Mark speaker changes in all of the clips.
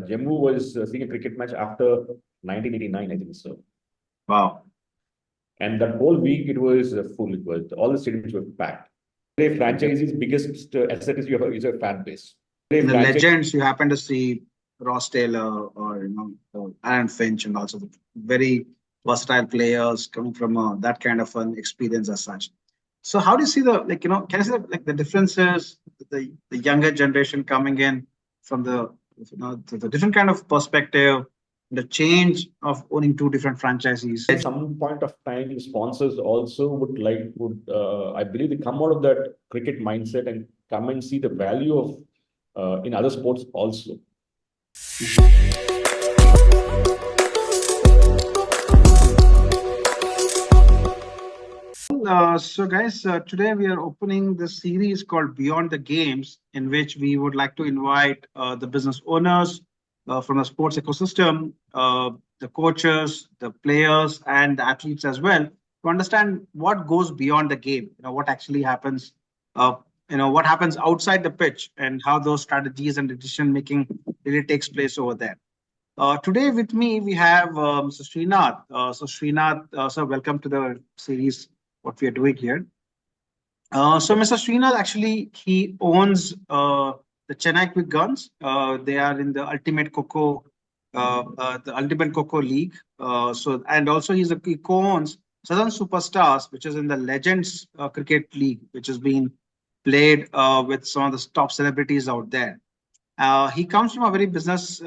Speaker 1: Jammu was seeing a cricket match after 1989, I think so.
Speaker 2: Wow.
Speaker 1: And that whole week it was full. It was all the stadiums were packed. Today, franchisee's biggest asset is your fan base. Today,
Speaker 2: The
Speaker 1: franchise
Speaker 2: legends you happen to see Ross Taylor or Aaron Finch and also the very versatile players coming from that kind of an experience as such. So how do you see can you see the differences, the younger generation coming in from the different kind of perspective, the change of owning two different franchisees?
Speaker 1: at some point of time, sponsors also would I believe they come out of that cricket mindset and come and see the value of in other sports also.
Speaker 2: So guys, today we are opening the series called Beyond the Games, in which we would like to invite the business owners from the sports ecosystem, the coaches, the players, and the athletes as well, to understand what goes beyond the game. What actually happens. Uh, what happens outside the pitch, and how those strategies and decision making really takes place over there. Today with me we have Mr. Srinath. So Srinath, sir, welcome to the series. What we are doing here. So Mr. Srinath actually he owns the Chennai Quick Guns. They are in the Ultimate Coco League. And also he co-owns Southern Superstars, which is in the Legends Cricket League, which has been played with some of the top celebrities out there. He comes from a very business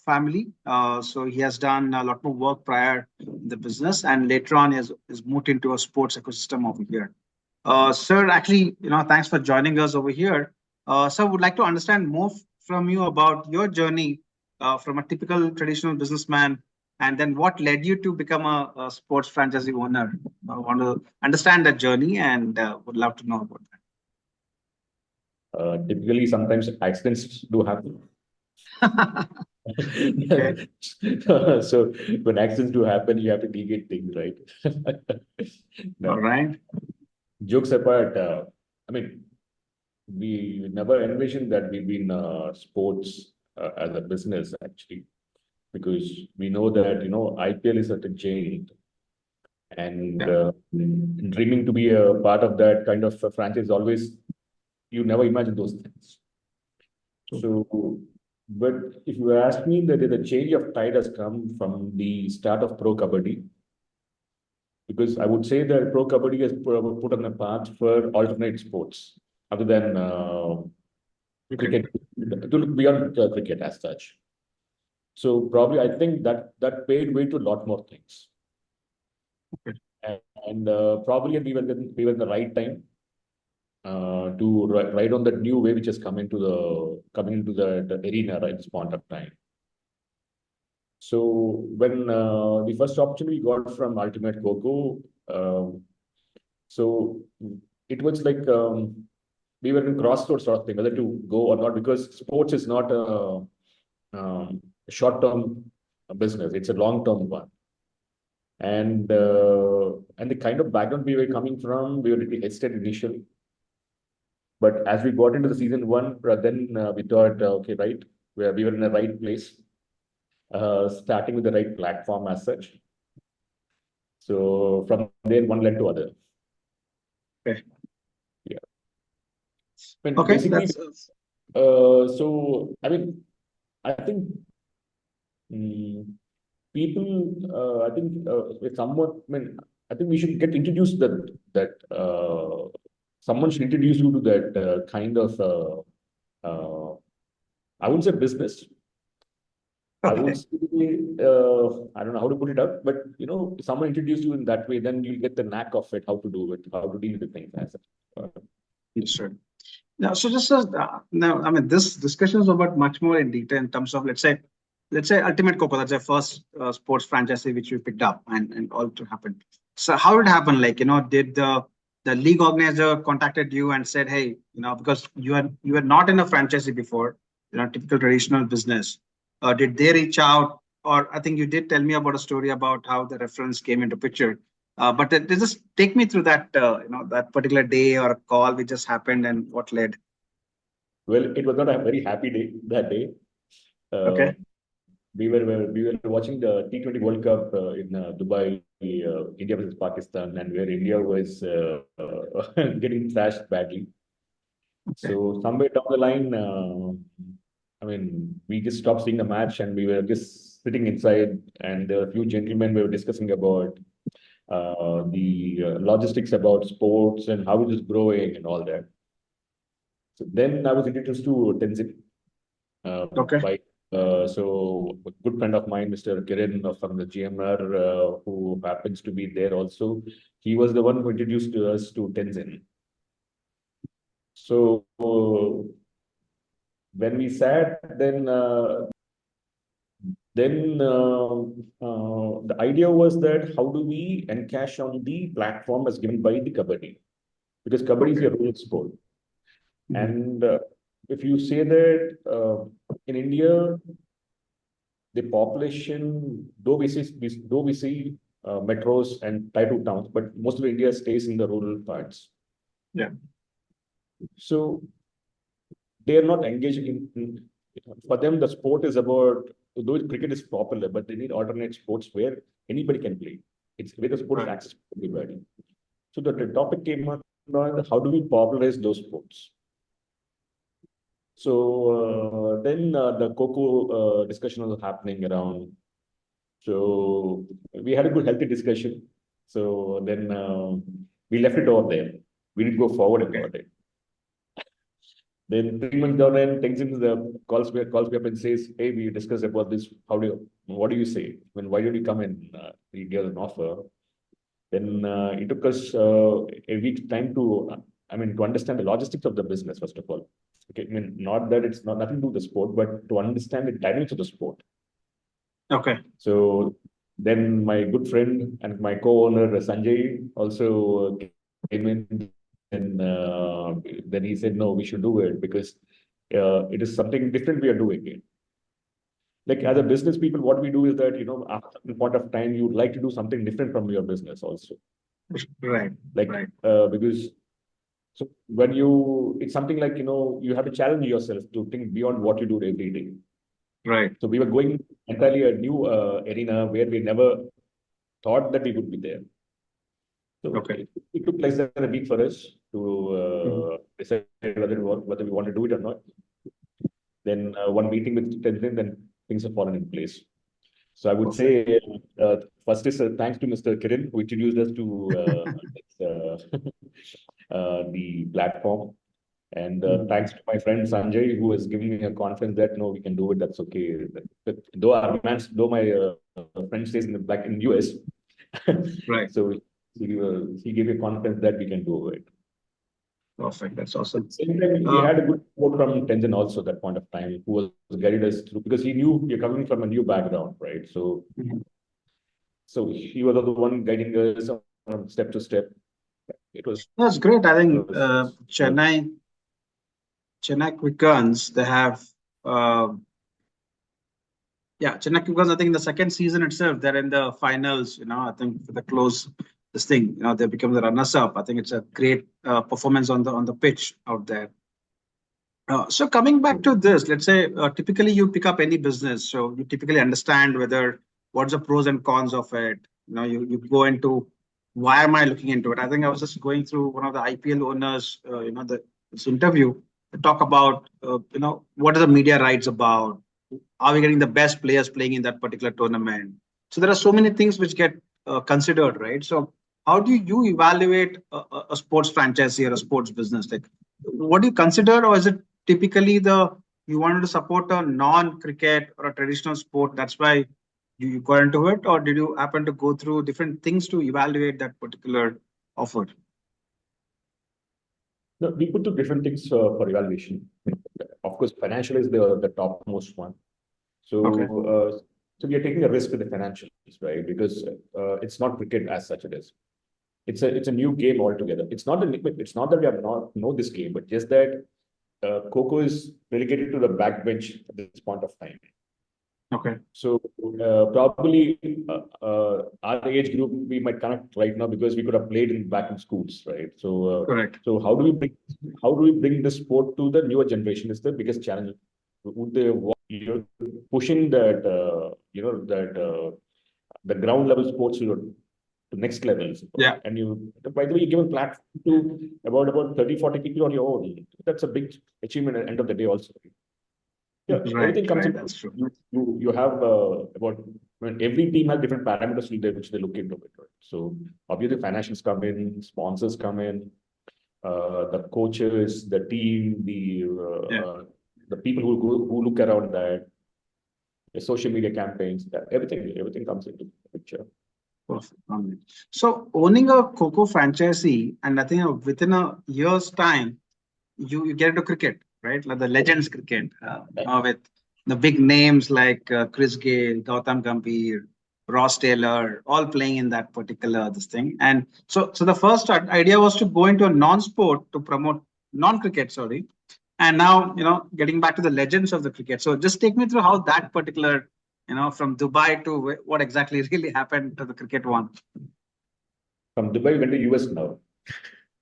Speaker 2: family, so he has done a lot more work prior in the business, and later on has moved into a sports ecosystem over here. Sir, actually, thanks for joining us over here. Sir, would like to understand more from you about your journey from a typical traditional businessman, and then what led you to become a sports franchisee owner. I want to understand that journey and would love to know about that.
Speaker 1: Typically, sometimes accidents do happen.
Speaker 2: Okay.
Speaker 1: So when accidents do happen, you have to delegate things, right?
Speaker 2: All
Speaker 1: No,
Speaker 2: right.
Speaker 1: jokes apart, I mean, we never envisioned that we've been sports as a business actually, because we know that IPL is such a giant, and
Speaker 2: Yeah.
Speaker 1: dreaming to be a part of that kind of a franchise always you never imagine those things. So, but if you ask me, that the change of tide has come from the start of Pro Kabaddi, because I would say that Pro Kabaddi has put on a path for alternate sports other than cricket, to look beyond cricket as such. So probably I think that paved way to a lot more things,
Speaker 2: Okay.
Speaker 1: and probably we were in the right time to ride on that new wave which has coming into the arena right at this point of time. So when the first opportunity we got from Ultimate Coco, so it was like we were in crossroads sort of thing, whether to go or not, because sports is not a short-term business; it's a long-term one. And the kind of background we were coming from, we were a little hesitant initially. But as we got into the season one, then we thought, okay, right, we were in the right place, starting with the right platform as such. So from there, one led to other.
Speaker 2: Okay.
Speaker 1: Yeah. But
Speaker 2: Okay.
Speaker 1: basically,
Speaker 2: That's
Speaker 1: so I mean, I think people, I think with someone, I mean, I think we should get introduced that someone should introduce you to that kind of I wouldn't say business. I would
Speaker 2: okay.
Speaker 1: say, I don't know how to put it out, but someone introduced you in that way, then you'll get the knack of it, how to do it, how to deal with things as
Speaker 2: Understood. Now, so just now, I mean, this discussion is about much more in detail in terms of let's say Ultimate Coco. That's the first sports franchise which we picked up, and all to happen. So how it happened? Like did the league organizer contacted you and said, hey, because you were not in a franchise before, typical traditional business. Did they reach out? Or I think you did tell me about a story about how the reference came into picture. But just take me through that, that particular day or a call which just happened and what led.
Speaker 1: well. It was not a very happy day that day. Uh,
Speaker 2: Okay.
Speaker 1: we were watching the T20 World Cup in Dubai, India versus Pakistan, and where India was getting thrashed badly. So somewhere down the line, I mean, we just stopped seeing the match and we were just sitting inside, and there were a few gentlemen we were discussing about the logistics about sports and how it is growing and all that. So then I was introduced to Tenzin
Speaker 2: Okay.
Speaker 1: by so a good friend of mine, Mr. Kiran from the GMR, who happens to be there also. He was the one who introduced us to Tenzin. So when we sat, then the idea was that how do we encash on the platform as given by the Kabaddi? Because Kabaddi is a rule sport. And if you say that in India, the population, though we see metros and tier 2 towns, but most of India stays in the rural parts.
Speaker 2: Yeah.
Speaker 1: So they are not engaging for them, the sport is about, though cricket is popular, but they need alternate sports where anybody can play. It's where the sport is accessible to everybody. So the topic came up on how do we popularize those sports? So then the Coco discussion was happening around. So we had a good, healthy discussion. So then we left it over there. We didn't go forward about it. Then 3 months down, and Tenzin calls me up and says, "Hey, we discussed about this. What do you say? I mean, why don't you come and we give an offer?" Then it took us a week's time to, to understand the logistics of the business, first of all. Okay, I mean, not that it's not nothing to do with the sport, but to understand the dynamics of the sport.
Speaker 2: Okay.
Speaker 1: So then my good friend and my co-owner Sanjay also came in, and then he said, "No, we should do it because it is something different we are doing it." Like as a business people, what we do is that after a point of time, you would like to do something different from your business also.
Speaker 2: Right.
Speaker 1: Like because so when it's something like you have to challenge yourself to think beyond what you do every day.
Speaker 2: Right.
Speaker 1: So we were going entirely a new arena where we never thought that we would be there. So it took less than a week for us to decide whether we want to do it or not. Then one meeting with Tenzin, then things have fallen in place. So I would say first is thanks to Mr. Kiran who introduced us to the platform. And thanks to my friend Sanjay, who has given me a confidence that no, we can do it. That's okay. But though my friend stays back in US,
Speaker 2: Right.
Speaker 1: So he gave me confidence that we can do it.
Speaker 2: Perfect. That's awesome.
Speaker 1: Same time, we had a good support from Tenzin also at that point of time, who was guided us through because he knew you're coming from a new background, right? So, so he was the one guiding us from step to step. It was.
Speaker 2: That's great. I think Chennai Quick Guns, they have Chennai Quick Guns, I think in the second season itself, they're in the finals, I think for the close this thing, they become the runners up. I think it's a great performance on the pitch out there. So coming back to this, let's say typically you pick up any business, so you typically understand what's the pros and cons of it. You go into why am I looking into it? I think I was just going through one of the IPL owners, this interview to talk about, what are the media rights about? Are we getting the best players playing in that particular tournament? So there are so many things which get considered, right? So how do you evaluate a sports franchisee or a sports business? Like, what do you consider, or is it typically you wanted to support a non-cricket or a traditional sport? That's why you got into it, or did you happen to go through different things to evaluate that particular offer?
Speaker 1: No, we put two different things for evaluation. Of course, financial is the topmost one. So, so we are taking a risk with the financials, right? Because it's not cricket as such. It is. It's a new game altogether. It's not that we have not know this game, but just that Coco is relegated to the backbench at this point of time.
Speaker 2: Okay.
Speaker 1: So probably our age group we might connect right now because we could have played back in schools, right? So
Speaker 2: correct.
Speaker 1: So how do we bring the sport to the newer generation is the biggest challenge would they pushing that the ground level sports to next levels.
Speaker 2: Yeah.
Speaker 1: And by the way, you give a platform to about 30, 40 people on your own. That's a big achievement at the end of the day also. Yeah, everything comes in.
Speaker 2: That's true.
Speaker 1: You have every team has different parameters which they look into it. Right? So obviously financials come in, sponsors come in, the coaches, the team, the people who look around that, the social media campaigns, everything comes into the picture.
Speaker 2: Perfect. So owning a Coco franchisee, and I think within a year's time, you get into cricket, right? Like the legends cricket, with the big names like Chris Gale, Gautam Gambhir, Ross Taylor, all playing in that particular this thing. And so the first idea was to go into a non-sport to promote non-cricket, sorry. And now, getting back to the legends of the cricket. So just take me through how that particular, from Dubai to what exactly really happened to the cricket one.
Speaker 1: From Dubai, went to US now.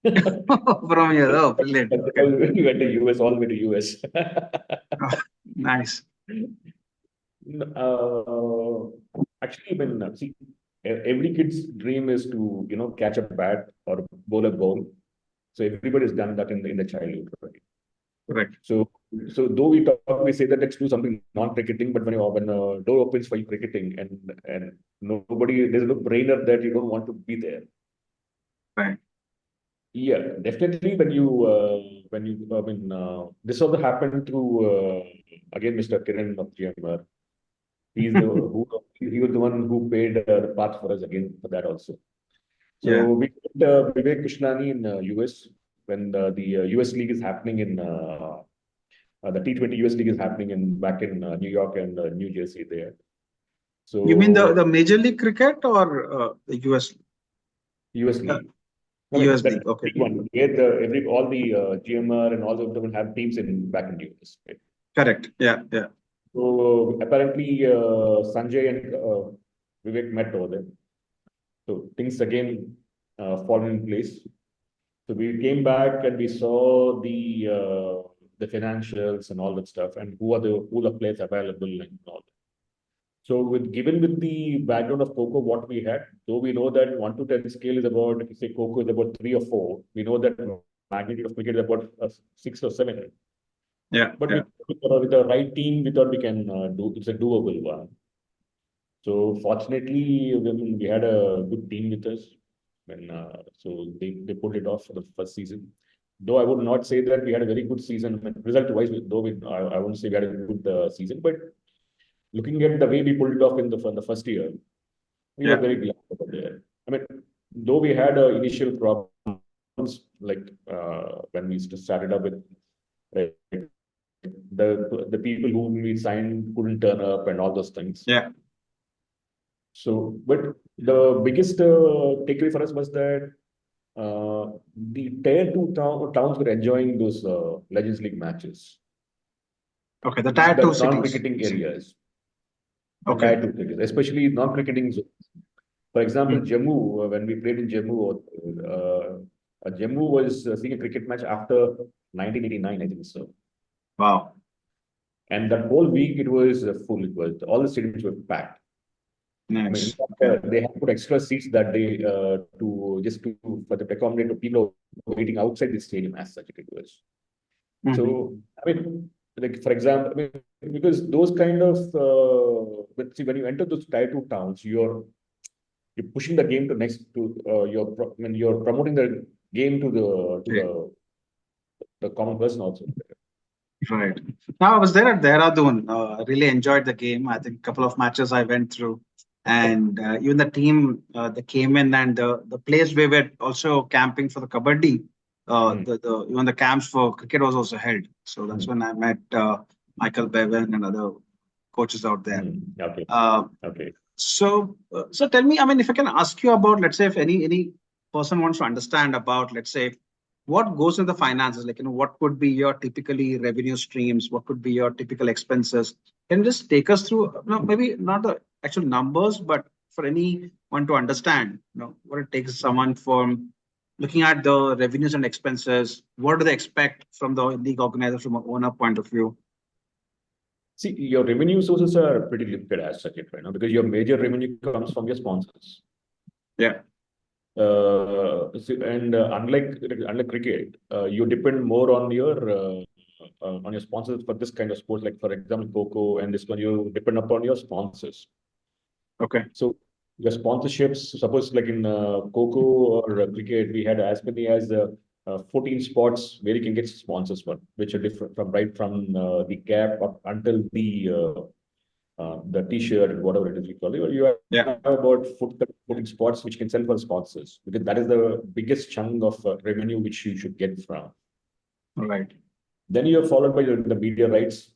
Speaker 2: From here, oh, brilliant.
Speaker 1: Okay. We went to US, all the way to US.
Speaker 2: Nice.
Speaker 1: Actually, when see, every kid's dream is to catch a bat or bowl a ball. So everybody's done that in the childhood, right?
Speaker 2: Correct.
Speaker 1: So though we say that let's do something non-cricketing, but when a door opens for you cricketing and there's no brainer that you don't want to be there.
Speaker 2: Right.
Speaker 1: Yeah, definitely. This also happened to again Mr. Kiran of GMR. He was the one who paid the path for us again for that also. So we met Vivek Krishnani in US when the US League is happening in the T20 US League is happening back in New York and New Jersey there. So
Speaker 2: you mean the Major League Cricket or the US
Speaker 1: League?
Speaker 2: US League, okay.
Speaker 1: One. Where all the GMR and all of them have teams back in the US. Right?
Speaker 2: Correct. Yeah.
Speaker 1: So apparently Sanjay and Vivek met over there. So things again fall in place. So we came back and we saw the financials and all that stuff and who are the players available and all that. So given with the background of Coco, what we had, though we know that 1 to 10 scale is about, if you say Coco is about 3 or 4, we know that magnitude of cricket is about 6 or 7.
Speaker 2: Yeah.
Speaker 1: But with the right team, we thought we can do. It's a doable one. So fortunately, we had a good team with us. So they pulled it off for the first season. Though I would not say that we had a very good season. Result-wise, I won't say we had a good season, but looking at the way we pulled it off in the first year, we were very glad about it. I mean, though we had initial problems, like when we started up with the people whom we signed couldn't turn up and all those things.
Speaker 2: Yeah.
Speaker 1: So, but the biggest takeaway for us was that the Tier 2 towns were enjoying those Legends League matches.
Speaker 2: Okay, the Tier 2 cities.
Speaker 1: Non-cricketing areas.
Speaker 2: Okay.
Speaker 1: Tier 2 cities, especially non-cricketing zones. For example, Jammu, when we played in Jammu, Jammu was seeing a cricket match after 1989, I think so.
Speaker 2: Wow.
Speaker 1: And that whole week it was full. It was all the stadiums were packed.
Speaker 2: Nice.
Speaker 1: I mean, they had put extra seats that day for the accommodate to people waiting outside the stadium as such it was. So I mean, like for example, because those kind of when you enter those Tier 2 towns, you're pushing the game you're promoting the game to the common person also.
Speaker 2: Right. Now I was there at Dehradun. Really enjoyed the game. I think a couple of matches I went through, and even the team they came in, and the place we were also camping for the kabaddi. Even the camps for cricket was also held. So that's when I met Michael Bevan and other coaches out there.
Speaker 1: Okay. Okay.
Speaker 2: So tell me, I mean, if I can ask you about, let's say, if any person wants to understand about, let's say, what goes in the finances, like, what could be your typically revenue streams? What could be your typical expenses? Can you just take us through, maybe not the actual numbers, but for anyone to understand, what it takes someone from looking at the revenues and expenses, what do they expect from the league organizer from an owner point of view?
Speaker 1: See, your revenue sources are pretty limited as such, right now, because your major revenue comes from your sponsors.
Speaker 2: Yeah.
Speaker 1: Unlike cricket, you depend more on your sponsors for this kind of sports. Like for example, Coco and this one, you depend upon your sponsors.
Speaker 2: Okay.
Speaker 1: So your sponsorships, suppose like in Coco or cricket, we had as many as 14 spots where you can get sponsors for, which are different from right from the cap up until the T-shirt and whatever it is we call it. You have about 14 spots which can sell for sponsors, because that is the biggest chunk of revenue which you should get from.
Speaker 2: All right.
Speaker 1: Then you are followed by the media rights.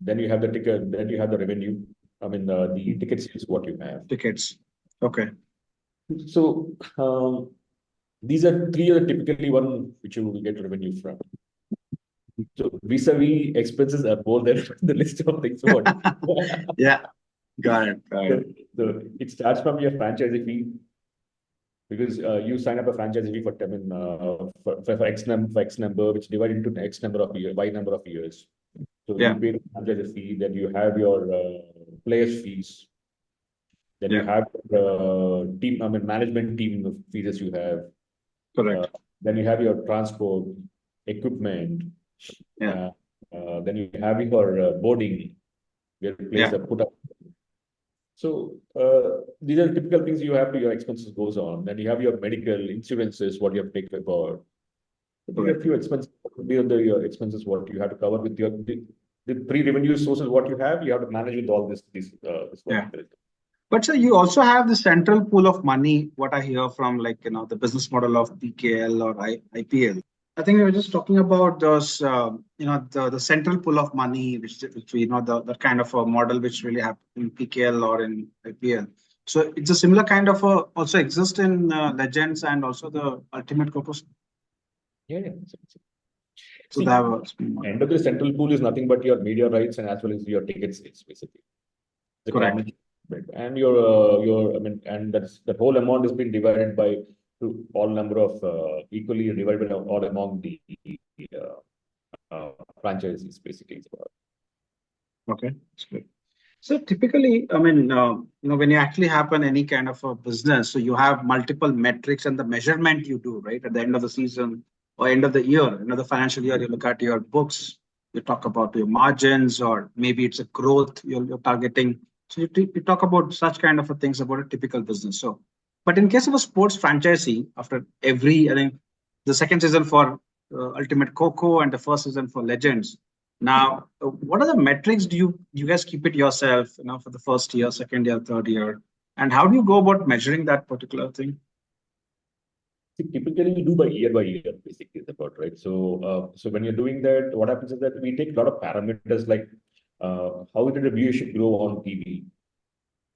Speaker 1: Then you have the ticket. Then you have the revenue. I mean, the tickets is what you have.
Speaker 2: Tickets. Okay.
Speaker 1: So these are three are typically one which you will get revenue from. So vis-a-vis expenses are more than the list of things.
Speaker 2: Yeah. Got it.
Speaker 1: So it starts from your franchisee fee, because you sign up a franchisee fee for X number, which divided into X number of years, Y number of years. So you pay the franchisee fee, then you have your players fees, then you have management team fees you have.
Speaker 2: Correct.
Speaker 1: Then you have your transport, equipment.
Speaker 2: Yeah.
Speaker 1: Then you have your boarding, where you place the put up. So these are typical things you have to your expenses goes on. Then you have your medical insurances, what you have to take about. There are a few expenses. Your expenses, what you have to cover with the three revenue sources, what you have to manage with all this.
Speaker 2: But sir, you also have the central pool of money, what I hear from the business model of PKL or IPL. I think we were just talking about those, the central pool of money, which we know the kind of a model which really happens in PKL or in IPL. So it's a similar kind of also exists in Legends and also the Ultimate Corpus.
Speaker 1: Yeah.
Speaker 2: So
Speaker 1: end of the central pool is nothing but your media rights and as well as your ticket sales, basically. The
Speaker 2: correct.
Speaker 1: And and that whole amount has been divided by all number of equally divided all among the franchises, basically.
Speaker 2: Okay, that's good. So typically, when you actually happen any kind of a business, so you have multiple metrics and the measurement you do, right? At the end of the season or end of the year, another financial year, you look at your books, you talk about your margins, or maybe it's a growth you're targeting. So you talk about such kind of things about a typical business. So, but in case of a sports franchisee, after every, I think the second season for Ultimate Coco and the first season for Legends. Now, what are the metrics do you guys keep it yourself, for the first year, second year, third year? And how do you go about measuring that particular thing?
Speaker 1: Typically, we do by year, basically, right? So, so when you're doing that, what happens is that we take a lot of parameters like how did the viewership grow on TV?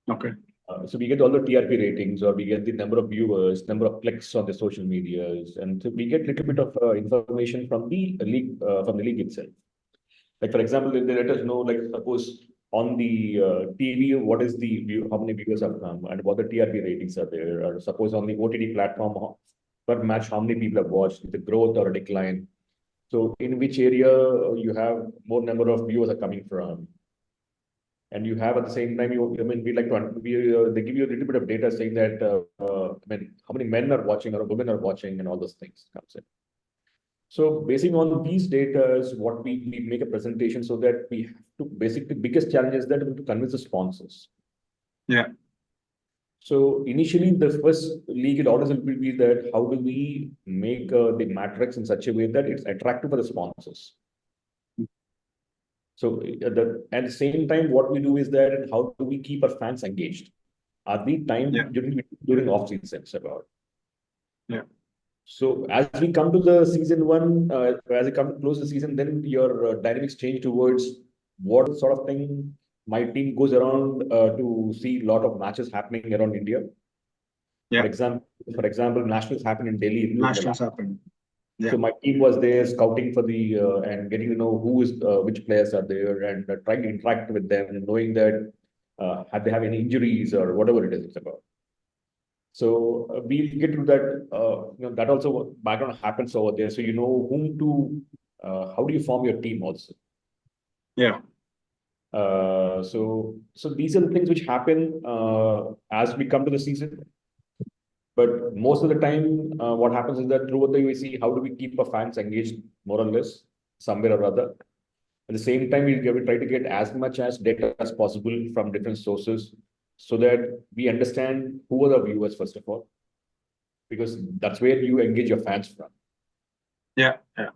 Speaker 2: Okay.
Speaker 1: So we get all the TRP ratings, or we get the number of viewers, number of clicks on the social medias, and so we get a little bit of information from the league itself. Like for example, they let us know, like suppose on the TV, what is the view, how many viewers have come, and what the TRP ratings are there, or suppose on the OTT platform per match, how many people have watched, the growth or a decline. So in which area you have more number of viewers are coming from. And you have at the same time, we like to, they give you a little bit of data saying that, how many men are watching or women are watching and all those things comes in. So basing on these data is what we make a presentation, so that we have to basically, biggest challenge is that we have to convince the sponsors.
Speaker 2: Yeah.
Speaker 1: So initially the first league, it always will be that how do we make the matrix in such a way that it's attractive for the sponsors. So at the same time, what we do is that how do we keep our fans engaged? Are the time during off seasons about?
Speaker 2: Yeah.
Speaker 1: So as we come to the season one, as we come to close the season, then your dynamics change towards what sort of thing my team goes around to see a lot of matches happening around India.
Speaker 2: Yeah.
Speaker 1: For example, nationals happen in Delhi.
Speaker 2: Nationals happen. Yeah.
Speaker 1: So my team was there scouting for the and getting to know who is which players are there, and trying to interact with them, and knowing that have they have any injuries or whatever it is it's about. So we get to that. That also background happens over there. So you know whom to. How do you form your team also?
Speaker 2: Yeah.
Speaker 1: So these are the things which happen as we come to the season. But most of the time, what happens is that throughout the year, we see how do we keep our fans engaged more or less, somewhere or other. At the same time, we try to get as much as data as possible from different sources so that we understand who are the viewers, first of all, because that's where you engage your fans from.
Speaker 2: Yeah, yeah,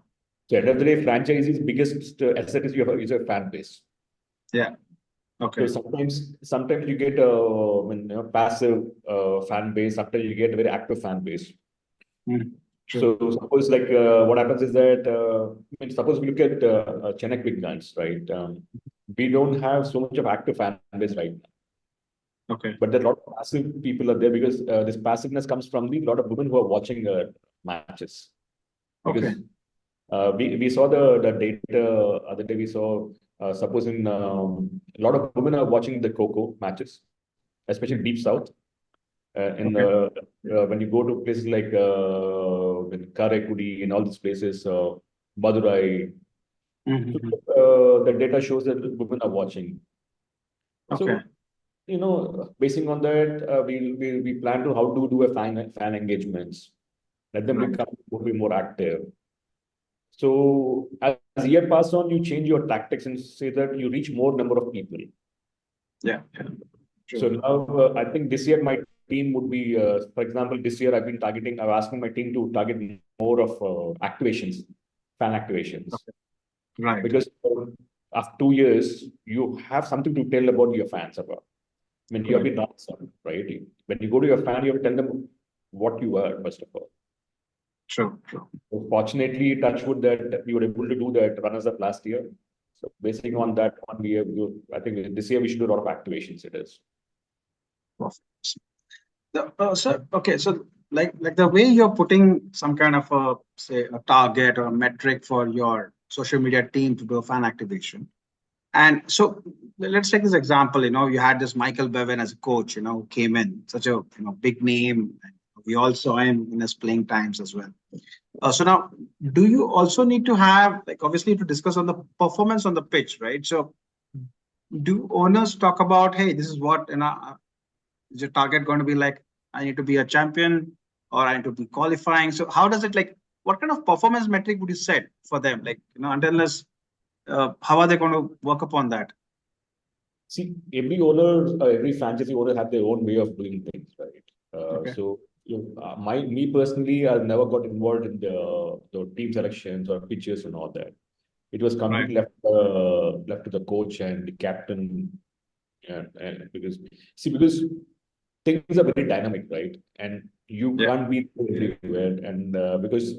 Speaker 1: So at the end of the day, franchisee's biggest asset is your fan base.
Speaker 2: yeah.
Speaker 1: So
Speaker 2: Okay.
Speaker 1: sometimes you get a passive fan base, sometimes you get a very active fan base.
Speaker 2: Mm,
Speaker 1: So
Speaker 2: true.
Speaker 1: suppose like what happens is that suppose we look at Chennai Quick Guns, right? We don't have so much of active fan base right now,
Speaker 2: Okay.
Speaker 1: but there are a lot of passive people are there because this passiveness comes from the lot of women who are watching matches.
Speaker 2: Okay.
Speaker 1: Because we saw the data other day. We saw supposing a lot of women are watching the Coco matches, especially Deep South. In
Speaker 2: Okay.
Speaker 1: when you go to places like in Karaikudi and all these places, Madurai, so,
Speaker 2: Mhm.
Speaker 1: the data shows that women are watching.
Speaker 2: Okay.
Speaker 1: So, basing on that, we plan to how to do a fan engagements, let them
Speaker 2: Right.
Speaker 1: become be more active. So as year pass on, you change your tactics and say that you reach more number of people.
Speaker 2: Yeah. Yeah.
Speaker 1: So
Speaker 2: True.
Speaker 1: now I think this year my team would be, for example, this year I'm asking my team to target more of activations, fan activations,
Speaker 2: Okay. Right.
Speaker 1: because after 2 years, you have something to tell about your fans about. I mean, you have
Speaker 2: Correct.
Speaker 1: been ransomed, right? When you go to your fan, you have to tell them what you are, first of all.
Speaker 2: True. True.
Speaker 1: So fortunately, touch wood that we were able to do that runners up last year. So basing on that one, I think this year we should do a lot of activations. It is.
Speaker 2: Perfect. So okay, so like the way you're putting some kind of a say a target or a metric for your social media team to do a fan activation. And so let's take this example. You had this Michael Bevan as a coach, who came in, such a big name. We all saw him in his playing times as well. So now, do you also need to have, like, obviously to discuss on the performance on the pitch, right? So do owners talk about, hey, this is what, is your target going to be like, I need to be a champion or I need to be qualifying? So how does it like, what kind of performance metric would you set for them? Like, unless, how are they going to work upon that?
Speaker 1: See, every owner, every franchisee owner have their own way of doing things, right?
Speaker 2: Okay.
Speaker 1: So me personally, I've never got involved in the team selections or pitches and all that. It was
Speaker 2: Right.
Speaker 1: completely left to the coach and the captain, and because things are very dynamic, right? And you
Speaker 2: Yeah.
Speaker 1: can't be everywhere, and because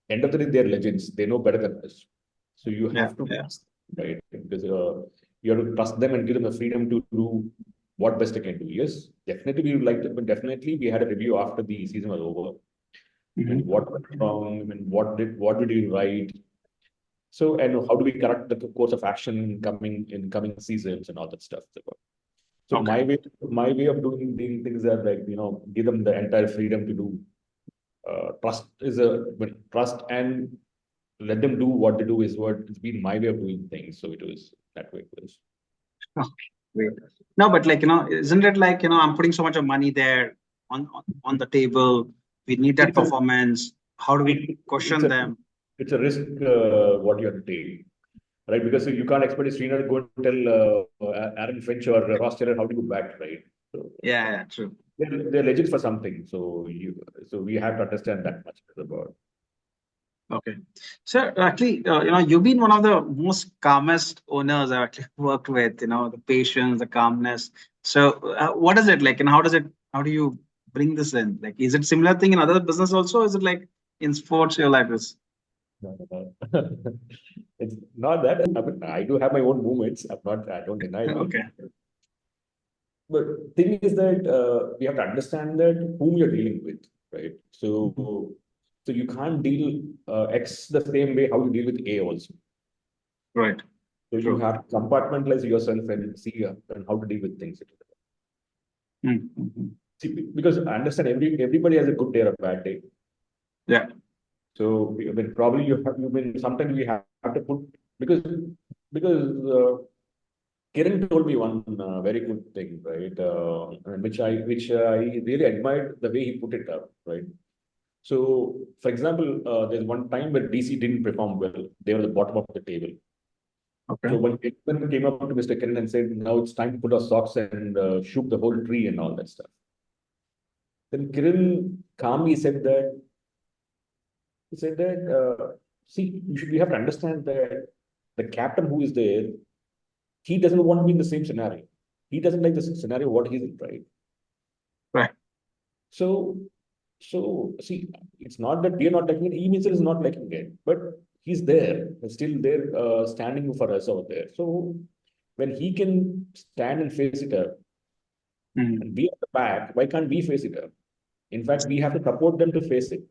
Speaker 1: end of the day, they're legends. They know better than us. So you
Speaker 2: Yeah.
Speaker 1: have to
Speaker 2: Yeah.
Speaker 1: trust, right? Because you have to trust them and give them the freedom to do what best they can do. Yes, definitely we would like to, but definitely we had a review after the season was over. I mean,
Speaker 2: Mhm.
Speaker 1: what went wrong? I mean, what did we right? So, and how do we correct the course of action in coming seasons and all that stuff. So
Speaker 2: Okay.
Speaker 1: my way of doing things are like, give them the entire freedom to do. Trust and let them do what they do is what it's been my way of doing things. So it was that way it was.
Speaker 2: Okay. Great. No, but like, isn't it like, I'm putting so much of money there on the table. We need that
Speaker 1: It's a
Speaker 2: performance. How do we
Speaker 1: it's
Speaker 2: question
Speaker 1: a
Speaker 2: them?
Speaker 1: it's a risk what you have to take, right? Because you can't expect a Srinath to go and tell Aaron Finch or Ross Taylor how to go back, right? So
Speaker 2: Yeah, yeah, true.
Speaker 1: they're legends for something. So we have to understand that much about.
Speaker 2: Okay. So actually, you've been one of the most calmest owners I've actually worked with, the patience, the calmness. So what is it like, and how do you bring this in? Like, is it similar thing in other business also? Is it like in sports, you're like this?
Speaker 1: No, no, no. It's not that. I mean, I do have my own movements. I don't deny them.
Speaker 2: Okay.
Speaker 1: But thing is that we have to understand that whom you're dealing with, right? So you can't deal X the same way how you deal with A also.
Speaker 2: Right.
Speaker 1: So you
Speaker 2: True.
Speaker 1: have to compartmentalize yourself and see and how to deal with things.
Speaker 2: Mm-hmm.
Speaker 1: See, because I understand everybody has a good day or a bad day.
Speaker 2: Yeah.
Speaker 1: So I mean, probably you have. You mean sometimes we have to put because Kiran told me one very good thing, right? Which I really admired the way he put it up, right? So, for example, there's one time where DC didn't perform well. They were at the bottom of the table.
Speaker 2: Okay.
Speaker 1: So when Kiran came up to Mr. Kiran and said, "Now it's time to put our socks and shoot the whole tree and all that stuff," then Kiran calmly said that see, we have to understand that the captain who is there, he doesn't want to be in the same scenario. He doesn't like the scenario what he's in, right?
Speaker 2: Right.
Speaker 1: So, see, it's not that we are not liking it. He himself is not liking it, but he's there, he's still there, standing for us out there. So, when he can stand and face it up, and we at the back, why can't we face it up? In fact, we have to support them to face it.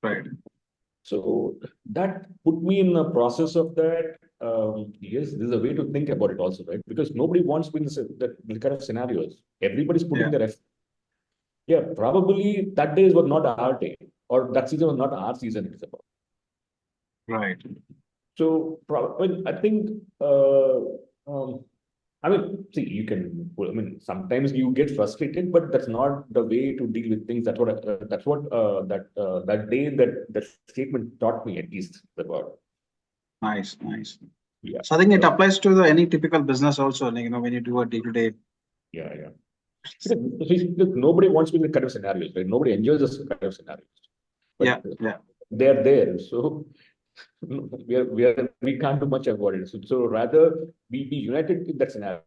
Speaker 2: Right.
Speaker 1: So that put me in a process of that. Yes, there's a way to think about it also, right? Because nobody wants to be in the kind of scenarios. Everybody's putting their effort. Yeah, probably that day was not our day, or that season was not our season. It's about.
Speaker 2: Right.
Speaker 1: So, I think, I mean, see, you can, I mean, sometimes you get frustrated, but that's not the way to deal with things. That's what, that day that statement taught me, at least about.
Speaker 2: Nice, nice.
Speaker 1: Yeah.
Speaker 2: So I think it applies to any typical business also, like, when you do a day-to-day.
Speaker 1: Yeah, yeah. Because nobody wants to be in the kind of scenarios, right? Nobody enjoys this kind of scenarios. But
Speaker 2: Yeah.
Speaker 1: they're there. So we can't do much about it. So rather we be united in that scenario,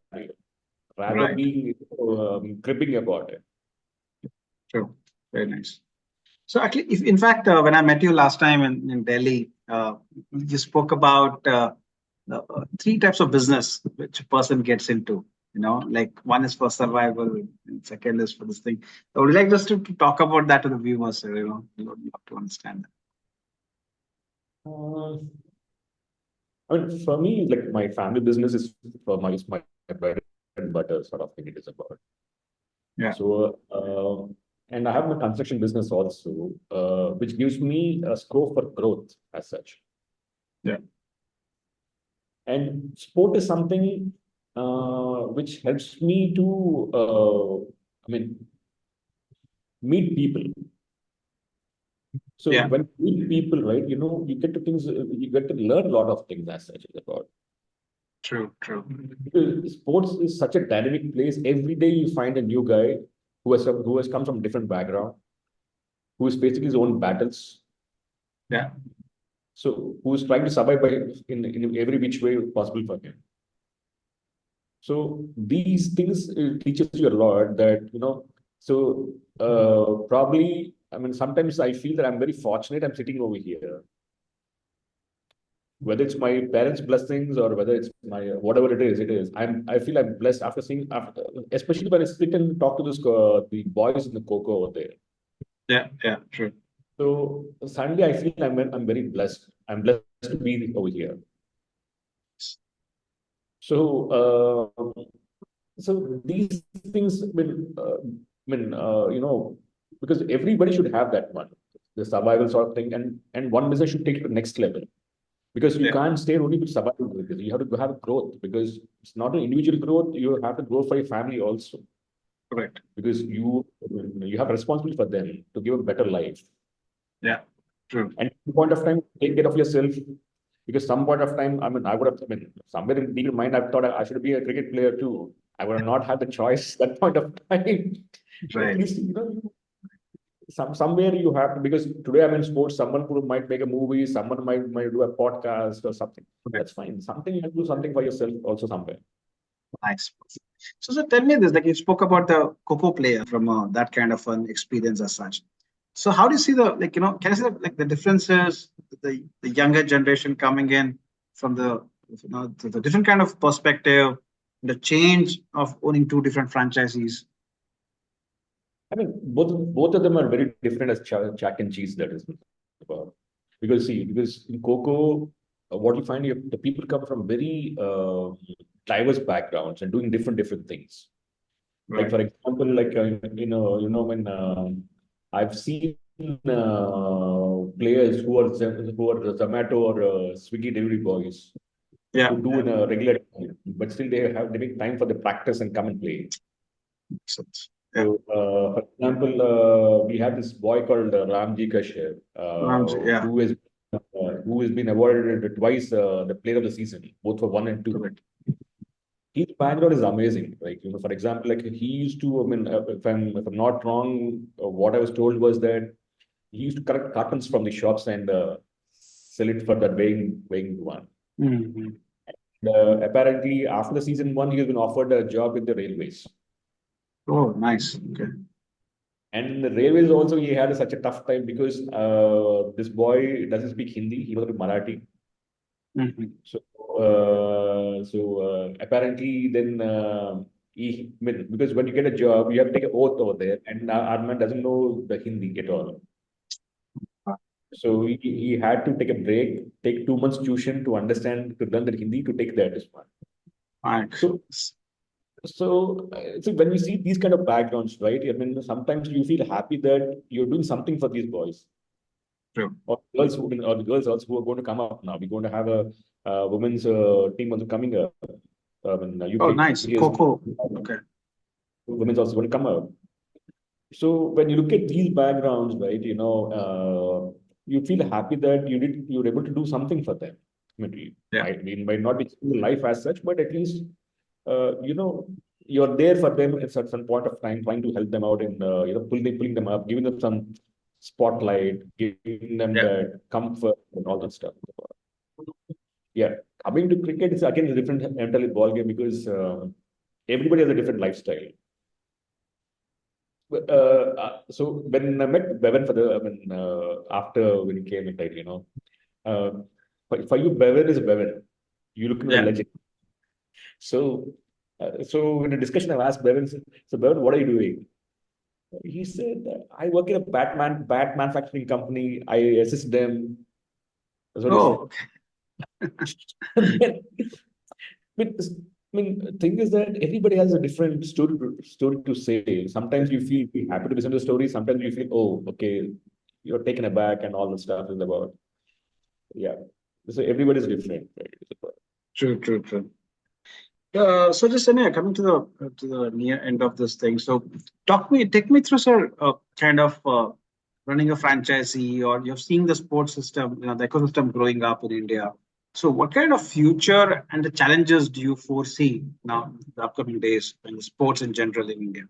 Speaker 1: rather
Speaker 2: Right.
Speaker 1: being cribbing about it.
Speaker 2: True. Very nice. So actually, in fact, when I met you last time in Delhi, you spoke about three types of business which a person gets into. Like one is for survival, and second is for this thing. I would like just to talk about that to the viewers, you would love to understand that.
Speaker 1: I mean, for me, like my family business is for my bread and butter sort of thing it is about.
Speaker 2: Yeah.
Speaker 1: So, and I have my construction business also, which gives me a scope for growth as such.
Speaker 2: Yeah.
Speaker 1: And sport is something which helps me to, meet people. So
Speaker 2: Yeah.
Speaker 1: when you meet people, right, you get to learn a lot of things as such about.
Speaker 2: True.
Speaker 1: Because sports is such a dynamic place. Every day you find a new guy who has come from different background, who is facing his own battles.
Speaker 2: Yeah.
Speaker 1: So who is trying to survive in every which way possible for him. So these things teaches you a lot that, so probably, I mean, sometimes I feel that I'm very fortunate I'm sitting over here. Whether it's my parents' blessings or whether it's my whatever it is. I feel I'm blessed after seeing, especially when I sit and talk to the boys in the coco over there.
Speaker 2: Yeah. True.
Speaker 1: So suddenly I feel I'm very blessed. I'm blessed to be over here. So these things because everybody should have that one, the survival sort of thing, and one business should take it to the next level. Because you can't stay only with survival with it. You have to have growth because it's not an individual growth. You have to grow for your family also.
Speaker 2: Correct.
Speaker 1: Because you have responsibility for them to give a better life.
Speaker 2: Yeah. True.
Speaker 1: And at some point of time, take care of yourself. Because some point of time, somewhere in deep mind, I thought I should be a cricket player too. I would have not had the choice that point of time.
Speaker 2: Right.
Speaker 1: At least, somewhere you have to, because today I'm in sports, someone who might make a movie, someone might do a podcast or something. Okay. That's fine. Something you have to do something for yourself also somewhere.
Speaker 2: Nice. So tell me this, like you spoke about the coco player from that kind of an experience as such. So how do you see can you see the differences, the younger generation coming in from the different kind of perspective, the change of owning two different franchisees?
Speaker 1: I mean, both of them are very different as Jack and cheese, that is about. Because in Coco, what you find, the people come from very diverse backgrounds and doing different things. Right. Like for example, like when I've seen players who are Zomato or Swiggy delivery boys,
Speaker 2: Yeah.
Speaker 1: to do in a regular time, but still they make time for the practice and come and play.
Speaker 2: Makes sense. Yeah.
Speaker 1: So, for example, we have this boy called Ramji Kashyap,
Speaker 2: Yeah.
Speaker 1: who has been awarded twice the player of the season, both for 1 and 2.
Speaker 2: Correct.
Speaker 1: His background is amazing. Like, for example, like he used to, I mean, if I'm not wrong, what I was told was that he used to collect cartons from the shops and sell it for the weighing one.
Speaker 2: Mm-hmm.
Speaker 1: Apparently, after the season 1, he has been offered a job with the railways.
Speaker 2: Oh, nice. Okay.
Speaker 1: And the railways also, he had such a tough time because this boy doesn't speak Hindi. He was Marathi.
Speaker 2: Mm-hmm.
Speaker 1: So apparently, then I mean, because when you get a job, you have to take an oath over there, and our man doesn't know the Hindi at all. So he had to take a break, take 2 months tuition to understand, to learn the Hindi, to take that as well.
Speaker 2: Right.
Speaker 1: So when we see these kind of backgrounds, right? I mean, sometimes you feel happy that you're doing something for these boys.
Speaker 2: True.
Speaker 1: Or the girls also who are going to come up now. We're going to have a women's team also coming up. In UK.
Speaker 2: Oh, nice. Coco. Okay.
Speaker 1: Women's also going to come up. So when you look at these backgrounds, right, you feel happy that you're able to do something for them. I mean, it might not be life as such, but at least you're there for them at some point of time, trying to help them out and pulling them up, giving them some spotlight, giving them that comfort and all that stuff. Yeah, coming to cricket is again a different entirely ball game because everybody has a different lifestyle. So when I met Bevan after when he came in, right, for you, Bevan is Bevan. You look at the legend. So in a discussion, I've asked Bevan, so Bevan, what are you doing? He said, I work in a bat manufacturing company. I assist them. That's what he said. I mean, the thing is that everybody has a different story to say. Sometimes you feel happy to listen to the story. Sometimes you feel, oh, okay, you're taken aback and all the stuff is about. Yeah. So everybody's different, right?
Speaker 2: True. So just coming to the near end of this thing. So take me through, sir, kind of running a franchisee, or you're seeing the sports system, the ecosystem growing up in India. So what kind of future and the challenges do you foresee now in the upcoming days in the sports in general in India?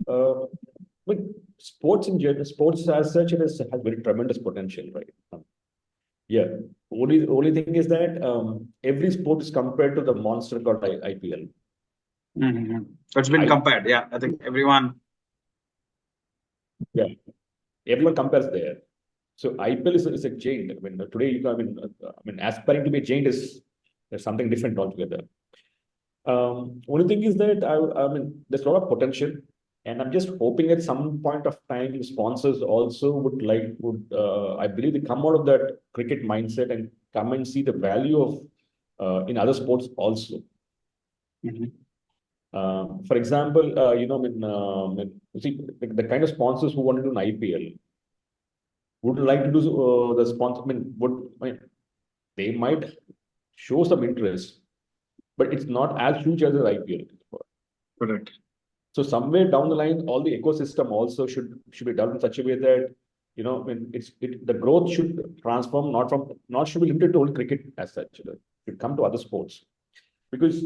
Speaker 1: But sports in general, sports as such, has very tremendous potential, right? Yeah. Only thing is that every sport is compared to the monster called IPL.
Speaker 2: Mm-hmm. So it's been compared. Yeah, I think everyone.
Speaker 1: Yeah, everyone compares there. So IPL is a giant. I mean, today, I mean, aspiring to be a giant is something different altogether. Only thing is that I mean, there's a lot of potential, and I'm just hoping at some point of time, sponsors also would I believe they come out of that cricket mindset and come and see the value of in other sports also.
Speaker 2: Mm-hmm.
Speaker 1: For example, see the kind of sponsors who want to do an IPL would like to do the sponsor. They might show some interest, but it's not as huge as the IPL.
Speaker 2: Correct.
Speaker 1: So somewhere down the line, all the ecosystem also should be done in such a way that the growth should transform, not should be limited to only cricket as such. It should come to other sports. Because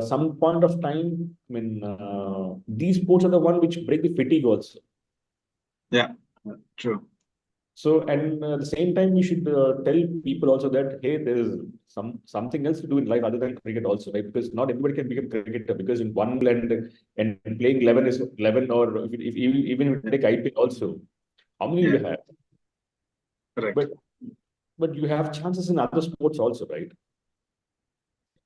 Speaker 1: some point of time, I mean, these sports are the one which break the fatigue also.
Speaker 2: Yeah, true.
Speaker 1: So, and at the same time, we should tell people also that, hey, there is something else to do in life other than cricket also, right? Because not everybody can become cricketer, because in one blend and playing 11 is 11, or even if you take IPL also, how many you have?
Speaker 2: Correct.
Speaker 1: But you have chances in other sports also, right?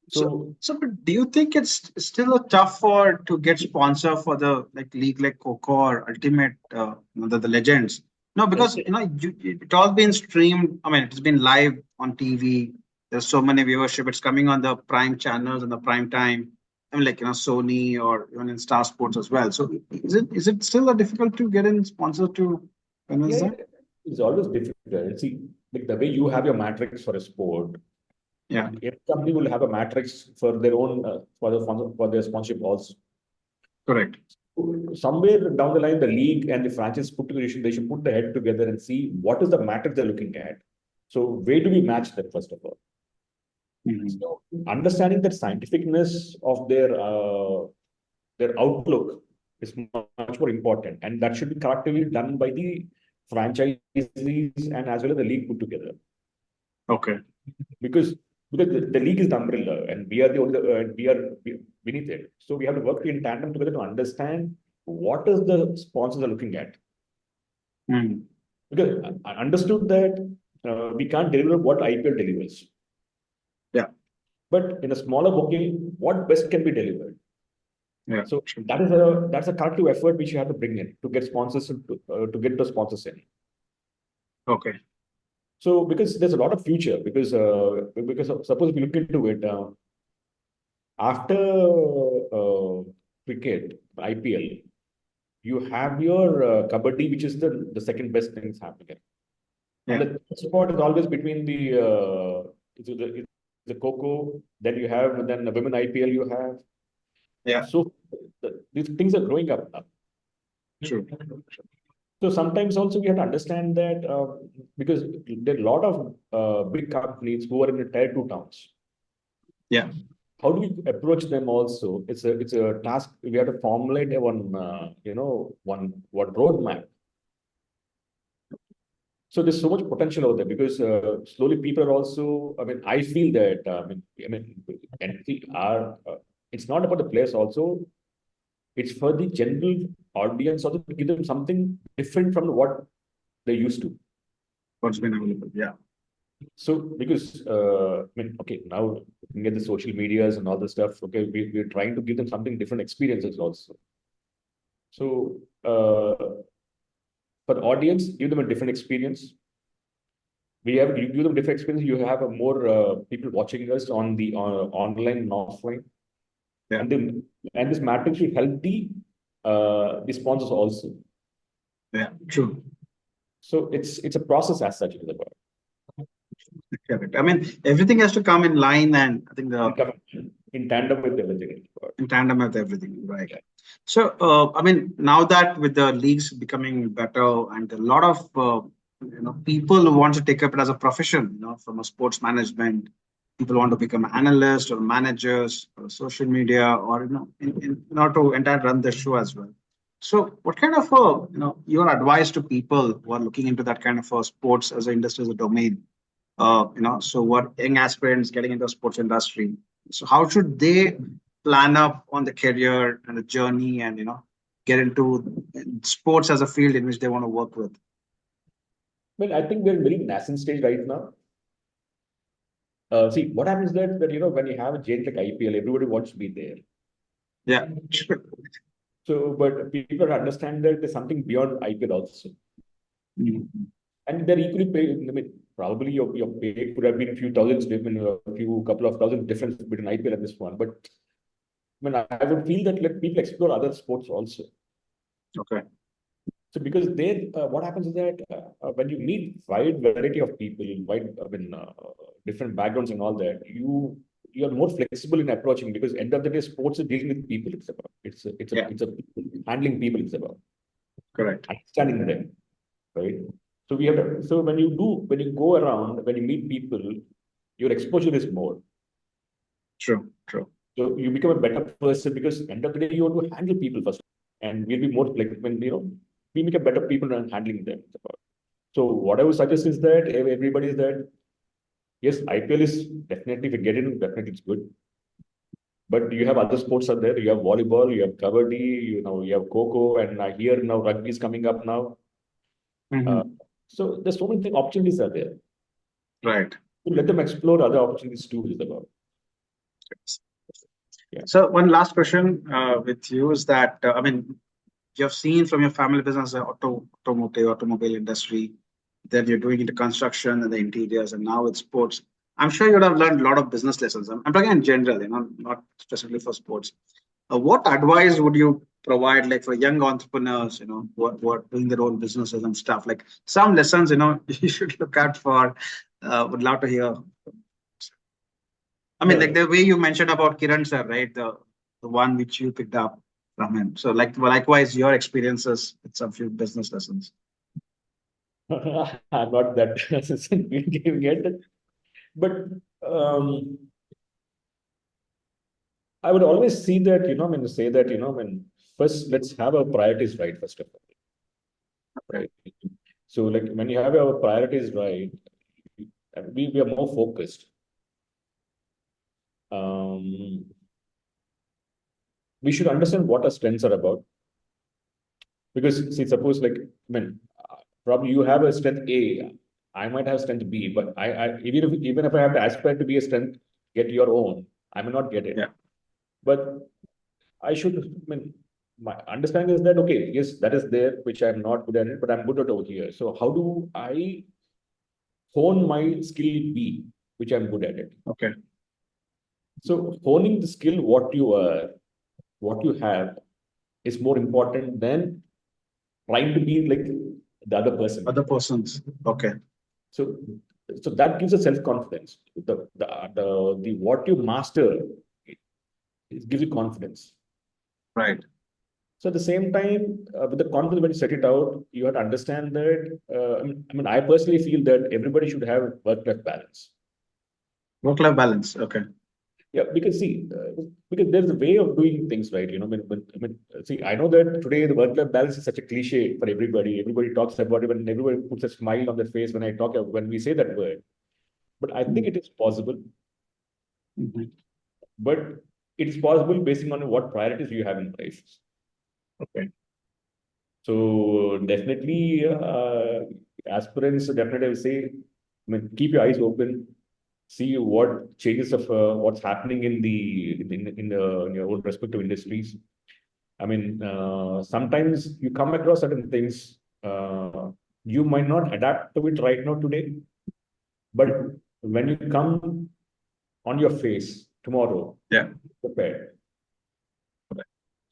Speaker 2: So, but do you think it's still tough to get sponsor for the league like Coco or Ultimate, the legends? No, because it all been streamed. I mean, it's been live on TV. There's so many viewership. It's coming on the prime channels and the prime time. I mean, Sony or even in Star Sports as well. So is it still difficult to get in sponsor to?
Speaker 1: It's always difficult. See, the way you have your matrix for a sport,
Speaker 2: Yeah.
Speaker 1: And every company will have a matrix for their own for their sponsorship also.
Speaker 2: Correct.
Speaker 1: Somewhere down the line, the league and the franchise put together, they should put their head together and see what is the matrix they're looking at. So where do we match that first of all? So understanding the scientificness of their outlook is much more important, and that should be collectively done by the franchisees and as well as the league put together.
Speaker 2: Okay.
Speaker 1: Because the league is the umbrella, and we are the only we are beneath it. So we have to work in tandem together to understand what is the sponsors are looking at. Because I understood that we can't deliver what IPL delivers.
Speaker 2: Yeah.
Speaker 1: But in a smaller booking, what best can be delivered?
Speaker 2: Yeah.
Speaker 1: So that's a collective effort which you have to bring in to get sponsors to get the sponsors in.
Speaker 2: Okay.
Speaker 1: So because there's a lot of future, because suppose if you look into it, after cricket, IPL, you have your kabaddi, which is the second best things happening.
Speaker 2: Yeah.
Speaker 1: And the sport is always between the Coco, then you have, then the women IPL you have.
Speaker 2: Yeah.
Speaker 1: So these things are growing up now.
Speaker 2: True.
Speaker 1: So sometimes also we have to understand that because there are a lot of big companies who are in the tier 2 towns.
Speaker 2: Yeah.
Speaker 1: How do we approach them also? It's a task. We have to formulate one roadmap. So there's so much potential out there because slowly people are also. I mean, I feel that. And it's not about the players also. It's for the general audience also to give them something different from what they used to.
Speaker 2: What's been available? Yeah.
Speaker 1: So because okay, now looking at the social medias and all the stuff, okay, we're trying to give them something different experiences also. So for the audience, give them a different experience. You give them different experience. You have a more people watching us on the online and offline.
Speaker 2: Yeah.
Speaker 1: And this matrix should help the sponsors also.
Speaker 2: Yeah. True.
Speaker 1: So it's a process as such. It is about.
Speaker 2: Correct. I mean, everything has to come in line, and I think
Speaker 1: in tandem with everything.
Speaker 2: In tandem with everything, right? Yeah. So, I mean, now that with the leagues becoming better, and a lot of people who want to take up it as a profession, from a sports management, people want to become analysts or managers or social media, or in order to entire run the show as well. So, what kind of your advice to people who are looking into that kind of sports as an industry, as a domain? So what young aspirants getting into the sports industry, so how should they plan up on the career and the journey, and get into sports as a field in which they want to work with?
Speaker 1: Well, I think we're in very nascent stage right now. See, what happens that when you have a change like IPL, everybody wants to be there.
Speaker 2: Yeah.
Speaker 1: So, but people understand that there's something beyond IPL also. And they're equally paid. I mean, probably your pay could have been a few thousands, couple of thousand difference between IPL and this one. But I mean, I would feel that let people explore other sports also.
Speaker 2: Okay.
Speaker 1: So because what happens is that when you meet wide variety of people, different backgrounds and all that, you are more flexible in approaching, because end of the day, sports is dealing with people. It's about handling people. It's about
Speaker 2: correct,
Speaker 1: understanding them, right? So when you go around, when you meet people, your exposure is more.
Speaker 2: True.
Speaker 1: So you become a better person, because end of the day, you want to handle people first, and we'll be more like we become better people and handling them. So what I would suggest is that everybody is that, yes, IPL is definitely, if you get in, definitely it's good. But you have other sports out there. You have volleyball, you have kabaddi, you have Coco, and I hear now rugby is coming up now. So there's so many opportunities are there.
Speaker 2: Right.
Speaker 1: So let them explore other opportunities too. Is about.
Speaker 2: Yeah. So one last question with you is that I mean, you have seen from your family business, the automobile industry, then you're doing into construction and the interiors, and now it's sports. I'm sure you would have learned a lot of business lessons. I'm talking in general, not specifically for sports. What advice would you provide, like for young entrepreneurs, who are doing their own businesses and stuff? Like some lessons, you should look out for. Would love to hear. I mean,
Speaker 1: No,
Speaker 2: like the way you mentioned about Kiran sir, right? The one which you picked up from him. So, like likewise, your experiences with some few business lessons.
Speaker 1: I'm not that assistant giving it, but um, I would always see that, I mean, say that, first let's have our priorities right, first of all, right? So, like, when you have our priorities right, we are more focused. Um, we should understand what our strengths are about. Because, see, suppose, like, I mean, probably you have a strength A, I might have strength B, but even if I have to aspire to be a strength, get your own, I may not get it.
Speaker 2: Yeah.
Speaker 1: But I should, I mean, my understanding is that, okay, yes, that is there, which I'm not good at it, but I'm good at over here. So how do I hone my skill B, which I'm good at it?
Speaker 2: Okay.
Speaker 1: So honing the skill, what you are, what you have, is more important than trying to be like the other person.
Speaker 2: Other persons. Okay.
Speaker 1: So, so that gives a self-confidence. The what you master, it gives you confidence.
Speaker 2: Right.
Speaker 1: So at the same time, with the confidence when you set it out, you have to understand that. I personally feel that everybody should have work-life balance.
Speaker 2: Work-life balance. Okay.
Speaker 1: Yeah, because see, because there's a way of doing things, right? See, I know that today the work-life balance is such a cliche for everybody. Everybody talks about it, and everybody puts a smile on their face when when we say that word. But I think it is possible.
Speaker 2: Mhm.
Speaker 1: But it is possible based on what priorities you have in life.
Speaker 2: Okay.
Speaker 1: So definitely, aspirants definitely I would say, keep your eyes open, see what changes of what's happening in your own respective industries. Sometimes you come across certain things, you might not adapt to it right now today, but when you come on your face tomorrow,
Speaker 2: Yeah.
Speaker 1: prepared.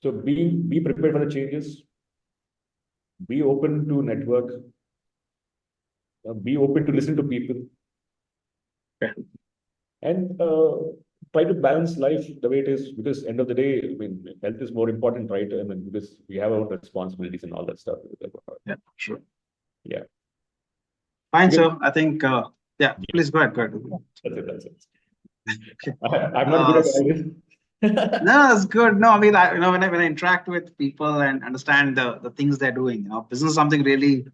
Speaker 1: So be prepared for the changes, be open to network, be open to listen to people,
Speaker 2: Okay.
Speaker 1: and try to balance life the way it is. Because end of the day, health is more important, right? Because we have our own responsibilities and all that stuff.
Speaker 2: Yeah. Sure.
Speaker 1: Yeah.
Speaker 2: Fine,
Speaker 1: Because,
Speaker 2: sir. I think. Yeah.
Speaker 1: yeah,
Speaker 2: Please go ahead. Go ahead.
Speaker 1: that's it.
Speaker 2: Okay.
Speaker 1: I'm not good at all this.
Speaker 2: No, it's good. No, I mean, when I interact with people and understand the things they're doing, business is something really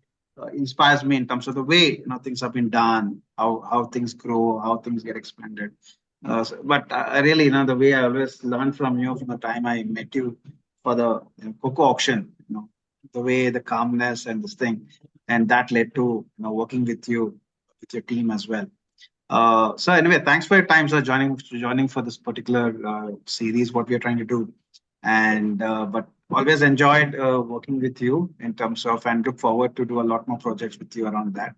Speaker 2: inspires me in terms of the way things have been done, how things grow, how things get expanded. But I really, the way I always learned from you from the time I met you for the cocoa auction, the way the calmness and this thing, and that led to working with you with your team as well. So anyway, thanks for your time, sir, joining for this particular series, what we are trying to do. And but always enjoyed working with you in terms of, and look forward to do a lot more projects with you around that.